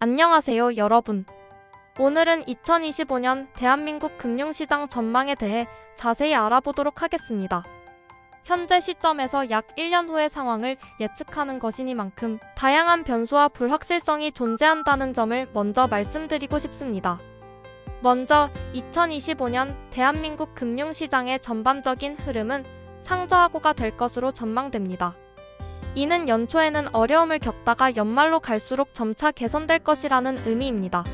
안녕하세요, 여러분. 오늘은 2025년 대한민국 금융시장 전망에 대해 자세히 알아보도록 하겠습니다. 현재 시점에서 약 1년 후의 상황을 예측하는 것이니만큼 다양한 변수와 불확실성이 존재한다는 점을 먼저 말씀드리고 싶습니다. 먼저 2025년 대한민국 금융시장의 전반적인 흐름은 상저하고가 될 것으로 전망됩니다. 이는 연초에는 어려움을 겪다가 연말로 갈수록 점차 개선될 것이라는 의미입니다.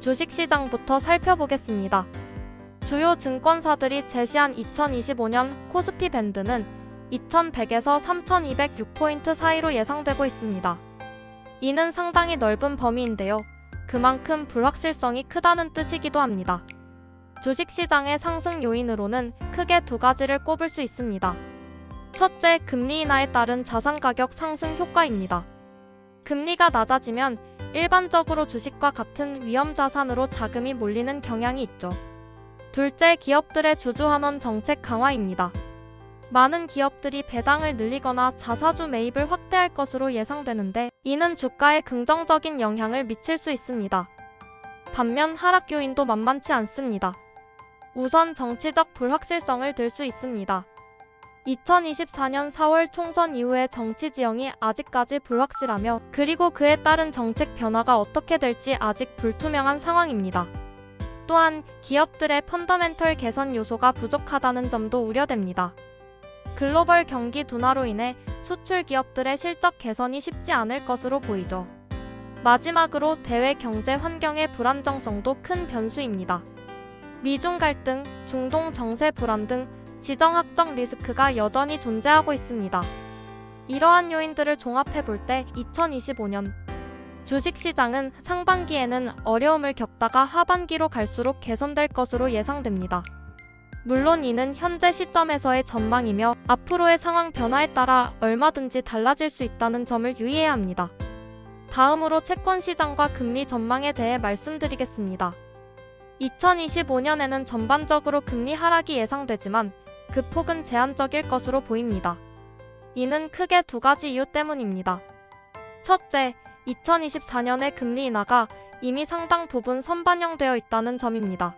주식시장부터 살펴보겠습니다. 주요 증권사들이 제시한 2025년 코스피 밴드는 2100에서 3206포인트 사이로 예상되고 있습니다. 이는 상당히 넓은 범위인데요. 그만큼 불확실성이 크다는 뜻이기도 합니다. 주식시장의 상승 요인으로는 크게 두 가지를 꼽을 수 있습니다. 첫째, 금리 인하에 따른 자산 가격 상승 효과입니다. 금리가 낮아지면 일반적으로 주식과 같은 위험 자산으로 자금이 몰리는 경향이 있죠. 둘째, 기업들의 주주환원 정책 강화입니다. 많은 기업들이 배당을 늘리거나 자사주 매입을 확대할 것으로 예상되는데 이는 주가에 긍정적인 영향을 미칠 수 있습니다. 반면 하락 요인도 만만치 않습니다. 우선 정치적 불확실성을 들 수 있습니다. 2024년 4월 총선 이후의 정치 지형이 아직까지 불확실하며 그리고 그에 따른 정책 변화가 어떻게 될지 아직 불투명한 상황입니다. 또한 기업들의 펀더멘털 개선 요소가 부족하다는 점도 우려됩니다. 글로벌 경기 둔화로 인해 수출 기업들의 실적 개선이 쉽지 않을 것으로 보이죠. 마지막으로 대외 경제 환경의 불안정성도 큰 변수입니다. 미중 갈등, 중동 정세 불안 등 지정학적 리스크가 여전히 존재하고 있습니다. 이러한 요인들을 종합해볼 때 2025년 주식시장은 상반기에는 어려움을 겪다가 하반기로 갈수록 개선될 것으로 예상됩니다. 물론 이는 현재 시점에서의 전망이며 앞으로의 상황 변화에 따라 얼마든지 달라질 수 있다는 점을 유의해야 합니다. 다음으로 채권시장과 금리 전망에 대해 말씀드리겠습니다. 2025년에는 전반적으로 금리 하락이 예상되지만 그 폭은 제한적일 것으로 보입니다. 이는 크게 두 가지 이유 때문입니다. 첫째, 2024년의 금리 인하가 이미 상당 부분 선반영되어 있다는 점입니다.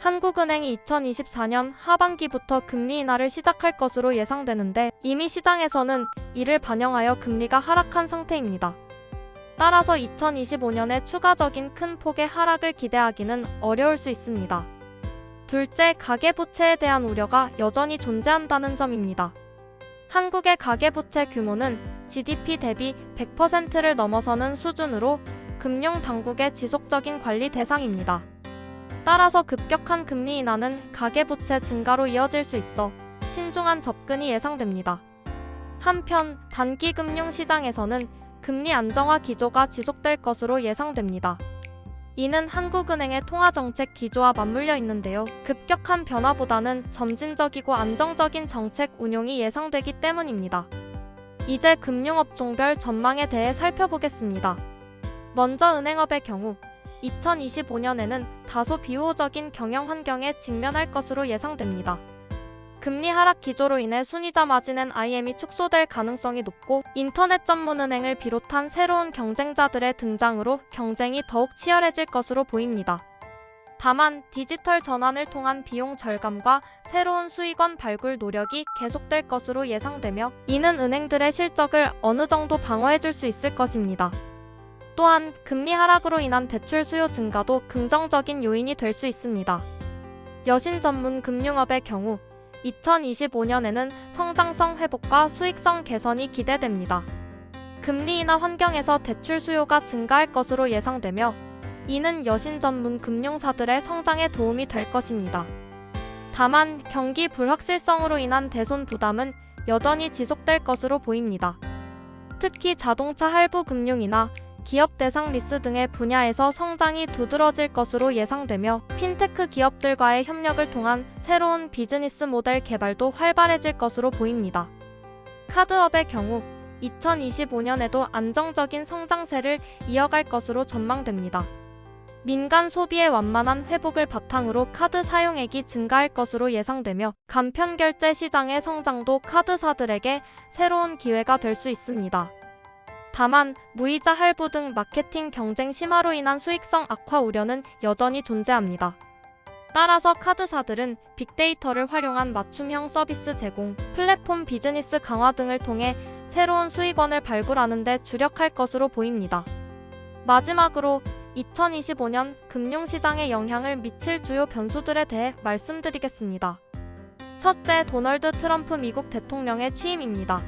한국은행이 2024년 하반기부터 금리 인하를 시작할 것으로 예상되는데 이미 시장에서는 이를 반영하여 금리가 하락한 상태입니다. 따라서 2025년에 추가적인 큰 폭의 하락을 기대하기는 어려울 수 있습니다. 둘째, 가계부채에 대한 우려가 여전히 존재한다는 점입니다. 한국의 가계부채 규모는 GDP 대비 100%를 넘어서는 수준으로 금융당국의 지속적인 관리 대상입니다. 따라서 급격한 금리 인하는 가계부채 증가로 이어질 수 있어 신중한 접근이 예상됩니다. 한편 단기 금융시장에서는 금리 안정화 기조가 지속될 것으로 예상됩니다. 이는 한국은행의 통화정책 기조와 맞물려 있는데요. 급격한 변화보다는 점진적이고 안정적인 정책 운용이 예상되기 때문입니다. 이제 금융업종별 전망에 대해 살펴보겠습니다. 먼저 은행업의 경우 2025년에는 다소 비호적인 경영 환경에 직면할 것으로 예상됩니다. 금리 하락 기조로 인해 순이자 마진 IM이 축소될 가능성이 높고 인터넷 전문 은행을 비롯한 새로운 경쟁자들의 등장으로 경쟁이 더욱 치열해질 것으로 보입니다. 다만 디지털 전환을 통한 비용 절감과 새로운 수익원 발굴 노력이 계속될 것으로 예상되며 이는 은행들의 실적을 어느 정도 방어해줄 수 있을 것입니다. 또한 금리 하락으로 인한 대출 수요 증가도 긍정적인 요인이 될 수 있습니다. 여신 전문 금융업의 경우 2025년에는 성장성 회복과 수익성 개선이 기대됩니다. 금리 인하 환경에서 대출 수요가 증가할 것으로 예상되며 이는 여신 전문 금융사들의 성장에 도움이 될 것입니다. 다만 경기 불확실성으로 인한 대손 부담은 여전히 지속될 것으로 보입니다. 특히 자동차 할부 금융이나 기업 대상 리스 등의 분야에서 성장이 두드러질 것으로 예상되며 핀테크 기업들과의 협력을 통한 새로운 비즈니스 모델 개발도 활발해질 것으로 보입니다. 카드업의 경우 2025년에도 안정적인 성장세를 이어갈 것으로 전망됩니다. 민간 소비의 완만한 회복을 바탕으로 카드 사용액이 증가할 것으로 예상되며 간편결제 시장의 성장도 카드사들에게 새로운 기회가 될 수 있습니다. 다만 무이자 할부 등 마케팅 경쟁 심화로 인한 수익성 악화 우려는 여전히 존재합니다. 따라서 카드사들은 빅데이터를 활용한 맞춤형 서비스 제공, 플랫폼 비즈니스 강화 등을 통해 새로운 수익원을 발굴하는 데 주력할 것으로 보입니다. 마지막으로 2025년 금융시장에 영향을 미칠 주요 변수들에 대해 말씀드리겠습니다. 첫째, 도널드 트럼프 미국 대통령의 취임입니다.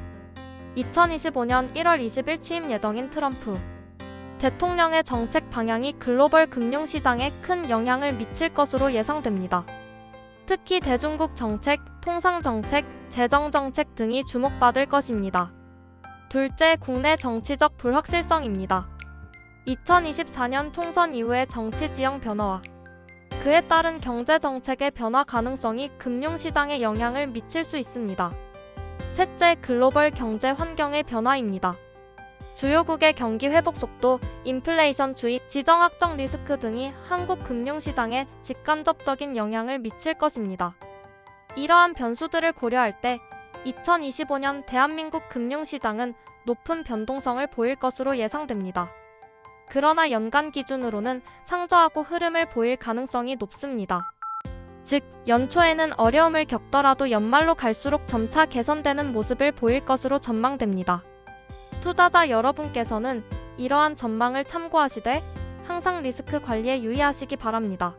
2025년 1월 20일 취임 예정인 트럼프 대통령의 정책 방향이 글로벌 금융시장에 큰 영향을 미칠 것으로 예상됩니다. 특히 대중국 정책, 통상 정책, 재정 정책 등이 주목받을 것입니다. 둘째, 국내 정치적 불확실성입니다. 2024년 총선 이후의 정치 지형 변화와 그에 따른 경제 정책의 변화 가능성이 금융시장에 영향을 미칠 수 있습니다. 셋째, 글로벌 경제 환경의 변화입니다. 주요국의 경기 회복 속도, 인플레이션 추이, 지정 확정 리스크 등이 한국 금융시장에 직간접적인 영향을 미칠 것입니다. 이러한 변수들을 고려할 때 2025년 대한민국 금융시장은 높은 변동성을 보일 것으로 예상됩니다. 그러나 연간 기준으로는 상저하고 흐름을 보일 가능성이 높습니다. 즉, 연초에는 어려움을 겪더라도 연말로 갈수록 점차 개선되는 모습을 보일 것으로 전망됩니다. 투자자 여러분께서는 이러한 전망을 참고하시되 항상 리스크 관리에 유의하시기 바랍니다.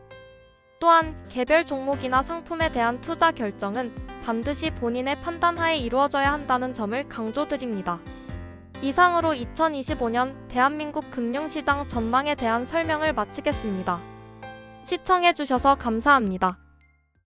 또한 개별 종목이나 상품에 대한 투자 결정은 반드시 본인의 판단하에 이루어져야 한다는 점을 강조드립니다. 이상으로 2025년 대한민국 금융시장 전망에 대한 설명을 마치겠습니다. 시청해주셔서 감사합니다.